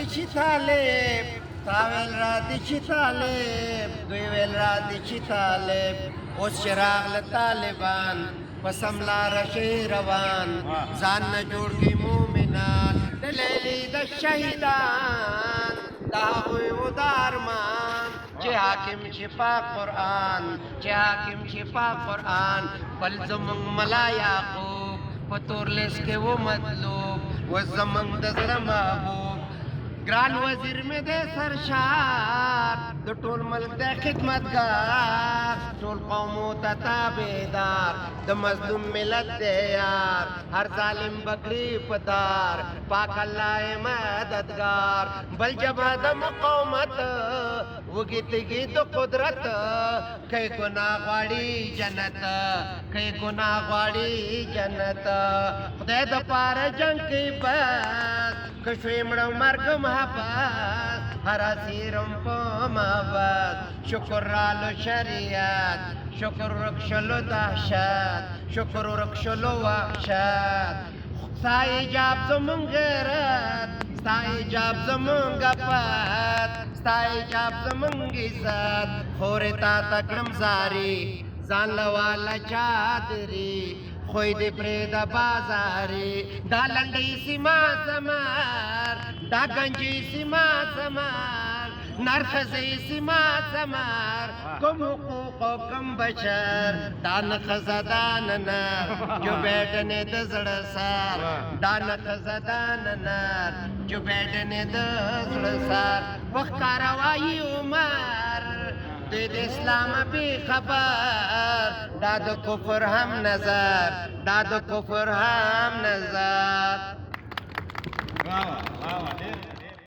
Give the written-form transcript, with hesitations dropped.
دي چې طالب تا ویل را دي چې طالب دوی ویل را دي چې طالب اوس چې راغله طالبان په سم لاره شي روان ځان نه جوړ کړي مومنان د لیلې د شهیدان د هغوی و د ارمان چې حاکم چې پاک قرآن چې حاکم چې پاک قرآن بل زمونږ ملا یعقوب په تور لیست کې و مطلوب و زمونږ د زړه محبوب ګران وزیر مې د سرشار د ټول ملک د خدمتګار ټول قومو ته تابعدار د مظلوم ملت دی یار هر ظالم بکری پدار پاک الله یې مددگار بل جبهه د مقاومت وږي تږي د قدرت کوي ګناه غواړي جنت کوي ګناه غواړي جنت خدای د پاره جنګ کوي بس که شوی مړه مرګ محبت هر اسیرم په محبت شکر رالو شریعت شکر رکشلو دهشت شکر رکشلو وحشت ستا ایجاب زمون غیرت ستا ایجاب زمون گپت ستا ایجاب زمون عزت خورې تا تکړم زاری ځان لواله چادري خوی دی پرید بازاری دا لنڈی سیما سمار دا گنجی سیما سمار نرخزی سیما سمار کم حقوق و کم بشر دا نخزا داننار جو بیٹنے دزڑ سار دا نخزا داننار جو بیٹنے دزڑ سار وقت کاروائی عمر د اسلام بی خبر دا د کفر هم نظر دا د کفر هم نظر